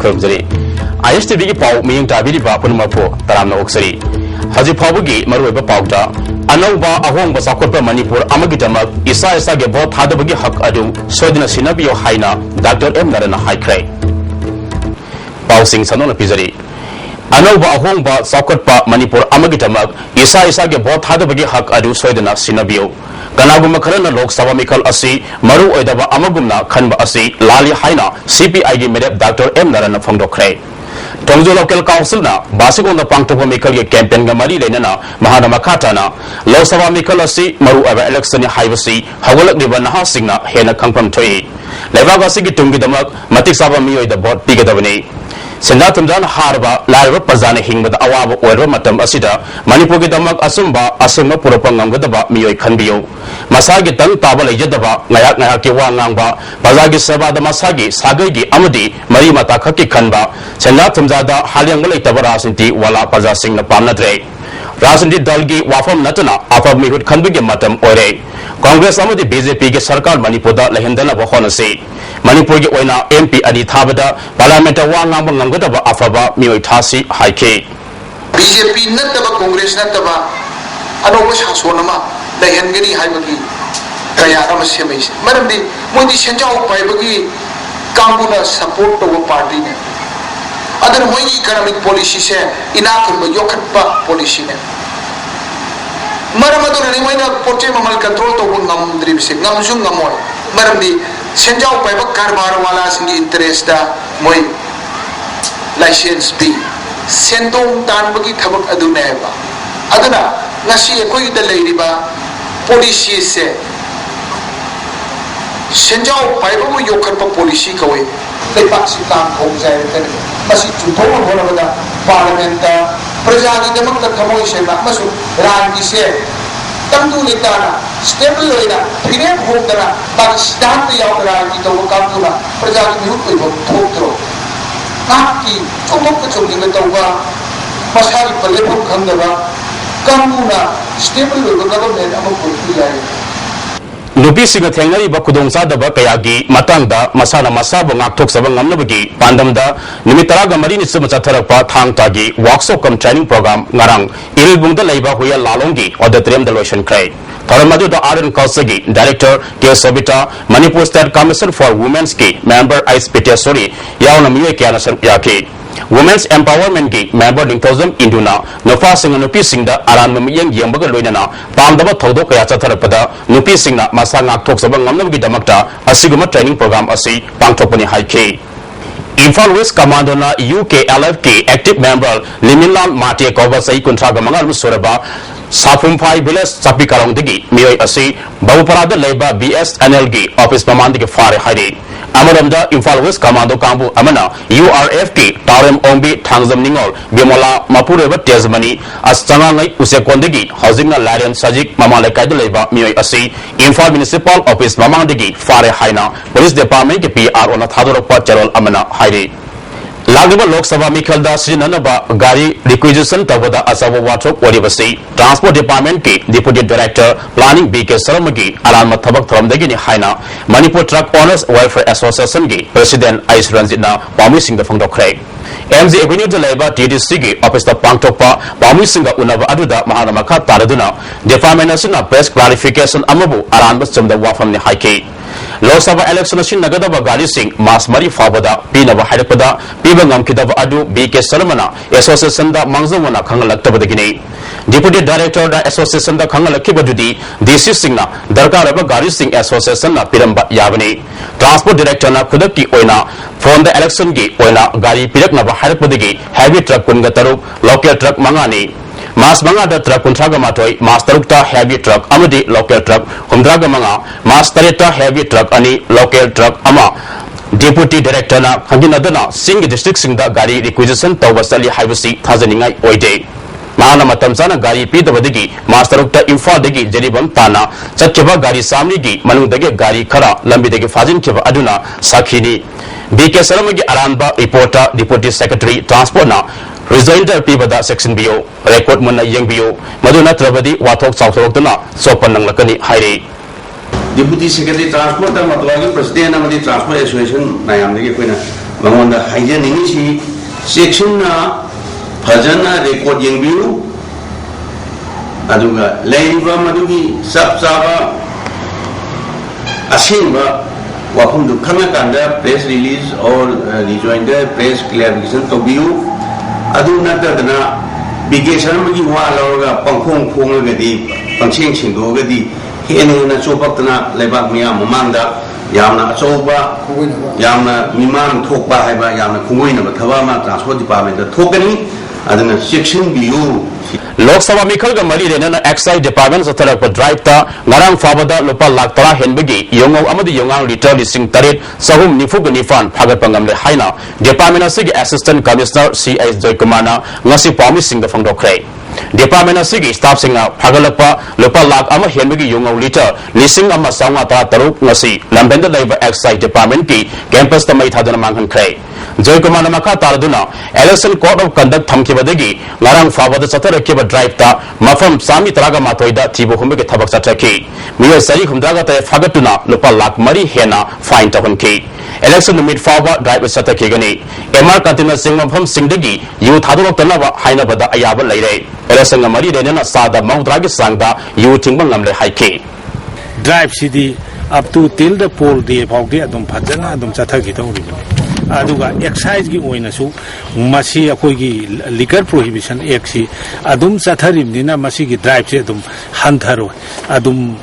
खुरमजरी ISTV की पाव मियंग ताबिरी बापुन मफो तरामना ओक्सरी हजी फाबुगी मरुएबा पावटा अनौबा अहोंग बसाकोट मणिपुर अमगिदमक इसा इसा के भोट थादबगी हक अदु सोदना सिनबियो हाइना डॉक्टर एम नरना हाइख्रे पाउसिंग सनोना पिजरी अनौबा अहोंग बसाकोट मणिपुर अमगिदमक इसा इसा के भोट थादबगी हक अदु सोदना सिनबियो कनागुम खरना लोक सभा मिखल असि मरु ओइदबा अमगुमना खनबा असि लाली हाइना CPI की मेरेब डॉक्टर एम नरना फोंदोखरे टोंगजो लोकल काउंसिल ना बासिगोंदा पांगथोप मिखल के कैंपेन गा मरी लेना महाना मखाटाना लोकसभा मिखल असि मरु अबा इलेक्शन हाइबसी हगलकलिबा नहासिंगना हेना खंगफम थोई लेबाग असि की तुंगीदमक मतिक साबा मियोइदा भोट पिगदबनी सेंदा तुमजान हारबा लाइव प्रजाने हिंगबदा अवाब ओइरबा मतम असिदा मणिपुर की दमक असुंबा असुंग पुरपंग ngamgadaba मियोइ खनबियो मसागी तंग ताबा लेजदबा ngayak ngayak की वांगांगबा प्रजागी सेवादा मसागी सागैगी अमदी मरी मता खकी खनबा सेंदा तुमजादा हालियंग लेतबा राजनीति वाला प्रजा सिंगना पामनद्रे राजनीति दल की वाफम नतना अफब मिहुत खनबिगे मतम ओरे कांग्रेस अमदी बीजेपी के सरकार मणिपुरदा लहिंदना बखोनसे मणिपुर की ओइना MP अदि थाबदा पार्लियामेंट वांगांग ngamgadaba अफबा मियोइ थासी हाइके बीजेपी नतबा कांग्रेस नतबा अनोबा शासनमा लहिंगनी हाइबगी कया अम सेमैसे मरमदि मोदि सेंजाव पाइबगी कांगुना सपोर्ट तब पार्टी ने अदर मोई इकोनॉमिक पॉलिसी से इनाखुब योखटपा पॉलिसी ने मरम अदुननि मोइना पोचे ममल कंट्रोल तब ngамद्रिबसे ngамजु ngамोय मरमदि सेंजाव पाइब कारबार वाला सिंगी इंटरेस्ट दा मोई लाइसेंस पी सेंदोंग तानबगी थबक अदुनेबा अदुना ngasi ekoi da leiriba policy se senjao paibu yokhatpa policy kawe lepak si kam khong jai ten masi chuthong bona bada parliament da praja gi damak da thamoi se na masu ran gi se tamdu letana stable loina phire hong dana pakistan da yaw ran gi to kam tu na praja gi mihut koi bok thotro ki chomok ko choming da wa masari palle bok khangda कानूना stable government अमक पुरती जाए नुपी सिंह थेंगरी बखुदोंसा दब कयागी मतंगदा मसाना मसाब ngakthok sabang ngamnabagi pandamda nimitara ga mari nisum chatharakpa thangtagi workshop kam training program ngarang ilbungda leiba huya lalongi auditorium da lotion krai thoramadu da Arden Kausagi director K Sobita Manipur State Commission for Women's ki member Ice Petesori yauna miye kyana sar yake Women's Empowerment की member निंगथोजम इंडुना नुपा Singh नुपी Singh दा आरान ममियंग यंबग लोइनना पामदबा थौदो कया चथरपदा नुपी सिंह मसा ngakthok sabang ngamnabgi damakta asiguma training program asi pangthokpani haike Imphal West Commando na UKLF की active member Liminlan Mate Koba sai kuntra ga mangal musoraba Safumphai village chapi karongdagi miyoi asi Babuparada leiba BSNL की office mamandagi fare haire Amadamda Imphal West Commando Kambu Amana URF की Tarem Ombi Thangzam Ningol Bimola Mapureba Tezmani Astangai Usekondagi Housing Larian Sajik Mamale Kaiduleba Miyoi Asi Imphal Municipal Office Mamandagi Fare Haina Police Department के PR on Thadorokpa General Amana Haire Lagaba Lok Sabha Mikhalda Sinanaba Gari Requisition Tabada Asaba Watrok Waribasi Transport Department के Deputy Director Planning BK Saramagi Alan Mathabak Thamdagini Haina Manipur Truck Owners Welfare Association की President Ais Ranjitna Pami Singh Phongdokre MZ Avenue Leba TDC की Office of Pangtokpa Pami Singh Unava Aduda Mahanamaka Taraduna Department National Press Clarification Amabu Alan Basumda Wafam ni Haike Lok Sabha election sin nagadaba gari sing mas mari fabada pinaba haipada piba ngamkidaba adu BK Salamana association da mangzamana khangalaktabadagini Deputy Director da association da khangalakibadudi DC Singna darkaraba gari sing association na piramba yabani Transport Director na khudaki oina from the election gi oina gari piraknaba haipadagi heavy truck kunga taruk local truck mangani Mas manga da truck kuntraga matoi mas tarukta heavy truck amadi local truck humdraga manga mas tarita heavy truck ani local truck ama Deputy Director na khanginadana Singh district singda gari requisition tawasali haibasi thajaningai oide Mahana matamsana gari pidabadagi mas tarukta Imphaldagi jeribam tana chatkiba gari samnigi manungdagi gari khara lambidagi fajin kiba aduna sakhini BK Saramagi aranba reporter Deputy Secretary Transport na Result Pibada Section BO record muna yang BO Maduna Trabadi Watok South Rokdana Sopan Nanglakani Haire Deputy Secretary Transport and Matwagi President of the Transport Association, Nayamaki Quina, Mamanda Hygienic section Pajana record young view Aduga, Laiva Madugi, Saba Asimba, Wakum to Kamakanda, press release or rejoinder, press clarification to view Aduna Tadana, Bigasanamaki Walaga, Pankong Pongagadi, Panching Chingogadi. Henuna Chopatana, Lebak Mia, Mamanda, Yamna Choba, Yamna Miman Tokba, Yamna Kuina, Tawama, Transport Department, the Tokani, and then section view. Lok Sabha Mikal Mari Renana Excise Department Satarapa Drive Ta, Narang Fabada, Lopa Laktara Henbegi, Yongo Amadi Yongang Return Sing Tarit, Sahum Nifuganifan, Pagapangam Haina, Department of Sig Assistant Commissioner C.S. Joykumana, Nasi Promising the Fondokre. Department of Sigi staff singer Pagalapa, Lopa Lak Ama Henbegi Yongo Liter, Lising Ama Sanga Taruk Nasi, Lambenda Labor Excise Department Ki, Campus the Maitadana Mangan Cray. Joykumana Maka Taraduna, Election Court of Conduct Tamkibadegi, Larang Fabada Satarakiba Drive Ta, Mafam Sami Traga Matoida, Tibu Humeke Tabak Sataki, Mia Sari Humdaga Fagatuna, Lopa Lak Mari Hena, Fine Tabanki. Election to meet Faba Drive with Satakigani, Emar Kantina Singam from Singdegi, Youth Hadok Tanava, Hainabada Ayaba Lay, Election Mari Dena Sada, Mount Dragi Sangda, you Timbangamle Hike. Drive city up to till the pole day about the Adum Pajana, Adum Sataki. Aduga excise gi oina su masi akoi gi liquor prohibition act si adum satharim dina masi gi drive se adum hantharo adum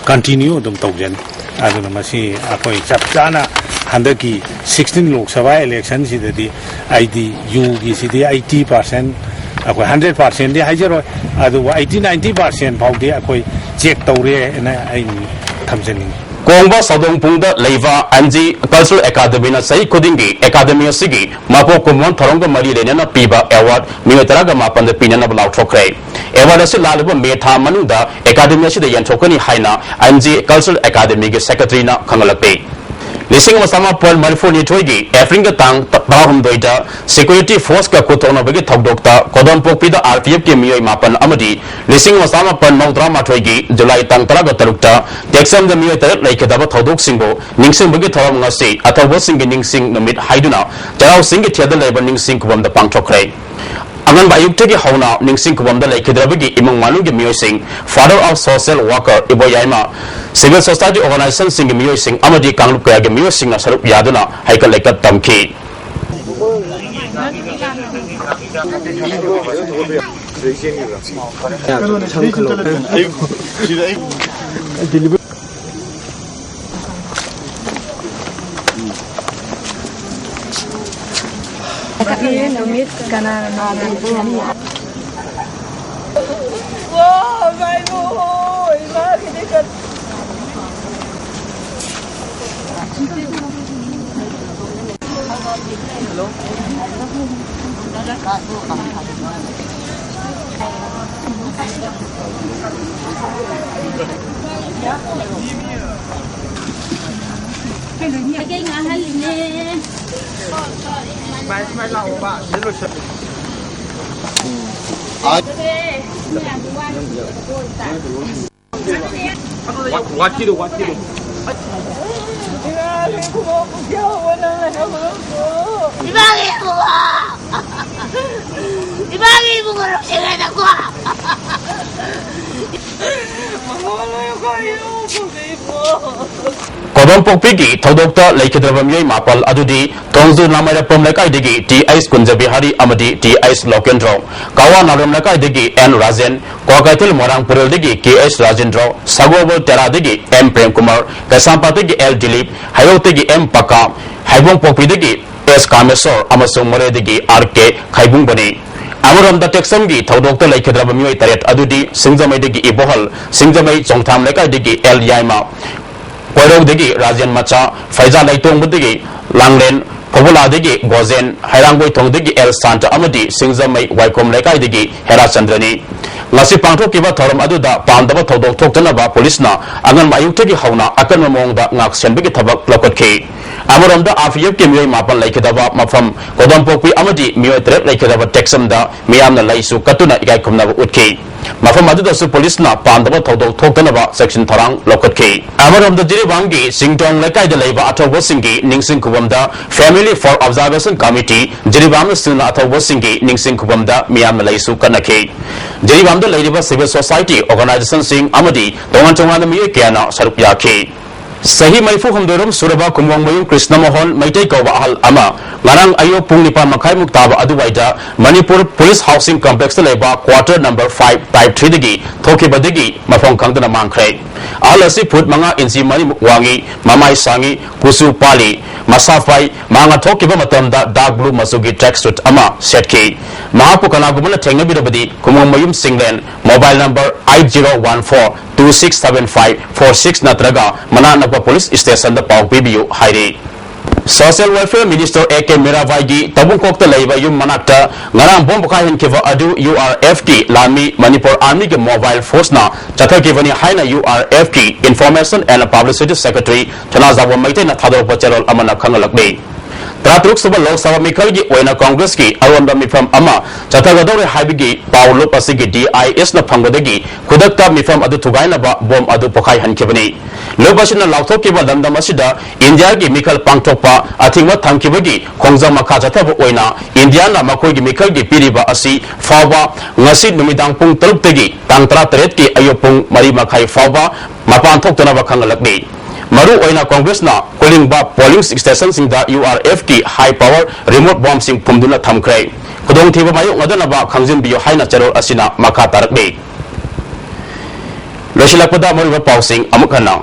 continue adum tawjan aduna masi akoi chapchana handaki 16 lok sabha election si dedi id u gi si di 80% akoi 100% di hajaro adu 80-90% phawdi akoi check tawre na ai thamjani Kongba Sadong Punda Leva Anji Cultural Academy na Sai Kudingi Academy Sigi Mapo Kumon Toronga Mari Renana Piba Award Minataraga Mapan the Pinana Blau Tokre Award as Laliba Meta Manuda Academy Shi the Yantokani Haina Anji Cultural Academy Secretary na Kangalape Lising Masama Paul Marifoni Toigi Africa Tang Bahum Doida Security Force Ka Kotona Bagi Togdokta Kodon Pokpida RPF Ki Miyoi Mapan Amadi Lising Masama Paul Maudrama Toigi July Tang Taraga Tarukta Texam the Miyoi Tarak Like Daba Todok Singo Ningsing Bagi Taram Ngasi Atawa Singi Ningsing Namit Haiduna Jarao Singi Tiada Labor Ningsing Kubam the Pangtokre Angan Bayuktegi Hauna Ningsing Kubam the Lake Drabagi Imang Manugi Miyosing Father of Social Worker Iboyama Civil Society Organization Sing Miyosing Amadi Kangluka Miyosing Sarup Yaduna Haika Lake Tamki Kodon Pokpigi, Todokta, Lake Dravamia Mapal Adudi, Tonzu Namara Pomlaka Digi, T. Ice Kunjabihari Amadi, T. Ice Lokendro, Kawa Naramlaka Digi, N. Razen, Kokatil Morang Puril Digi, K. S. Rajendro, Sagobo Terra Digi, M. Prem Kumar, Kasampatigi L. Dilip, Hayotigi M. Paka, Haibung Pokpidigi, S. Kamesor, Amasung More Digi, R. K. Kaibung Bani. Amuram the Texamgi, Todokta Lake Dravamia Taret Adudi, Singzamai Digi Ibohal, Singzamai Songtam Leka Digi, L. Yaima. Koirog Digi, Rajan Macha, Faiza Laitong Digi, Langlen, Popula Digi, Gozen, Hairangway Tong Digi, El Santa Amadi, Singzamai, Waikom Leka Digi, Hera Chandrani. Ngasi Pangto Kiba Toram Aduda, Pandava Todok Tokanaba, Police na, Angan Mayutegi Hauna, Akan among the Nak Senbigi Tabak Lokotki. Amuram the Afiyab Kimui Mapan Lake Dava, Mafam, Kodam Popi Amadi, Muet Lake Dava Texam da, Miam the Laisu, Katuna Ikai Kumna Utki. mafam adudasu police na pandaba thodok thoktanaba section tharang lokatki amaramda Jiribamgi Singtong lekai da leiba athobo singi ningsing kubamda Family for Observation Committee Jiribam suna athobo singi ningsing kubamda miyam laisu kanaki Jiribamda leiba civil society organization sing amadi tongan tongan mi kena sarup yaki Sahi Maifu Hamdurum Suraba Kumwang Mayung Krishna Mohon Maitai Kawa Ahal Ama Ngarang Ayo Punglipa Makai Muktaba Aduwaida Manipur Police Housing Complex Leba Quarter number 5 Type 3 Digi Thoki Badigi Mafong Kangdana Mangkre Alasi Put Manga Insi Mani Wangi Mamai Sangi Kusu Pali Masafai Manga Thoki Matamda Dark Blue Masugi Tracksuit Ama Setki Mahapukana Gumana Tengabidi Kumwang Mayum Singlen Mobile number 8014267546 Natraga Manana Police Station the Pau PBU Hairi Social Welfare Minister A.K. Miravai Tabungkok the Labor Yum Manakta Naram Bombukahin Kiva Adu URFT Lami Manipur Army Mobile Force na Chata Kivani Haina URFT Information and Publicity Secretary Tanazawa Maitena Thado Pacharol Amana Kangalakbe Tratruk Suba Lok Sabha Mikalgi Oina Congress ki Aronda Mifam Ama Chatagadore Habigi Paulo Pasigi DIS na Pangodegi Kudakta Mifam Adu Tugaina ba Bom Adu Pokai Hankibani Lobashina Lautokiba Landa Masida India gi Mikal Pangtopa Atingwa Tankibagi Kongza Makajataba Oina Indiana Makogi Mikalgi Piriba Asi Fawa Ngasi Numidang Pung Teluptegi Tantra Teretki Ayopung Marima Kai Fawa Mapantok Tanaba Kangalakbi Maru Oina Congress na calling ba polling station sing da URFT high power remote bomb sing pumduna thamkrai kudong thiba mayu ngadana ba khangjin biyo haina charol asina makha tarakbe loshilakpada maru ba pausing amukhana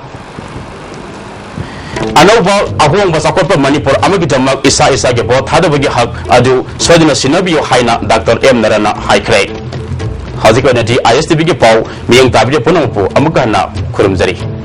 Anova ahong basakot Manipur amagi jamak isa ge bo thadabagi hak adu sodina sinabiyo haina Dr. M Narana haikrai Haziko nati ISTV ge pau miyang tabje punangpu amukhana khurumjari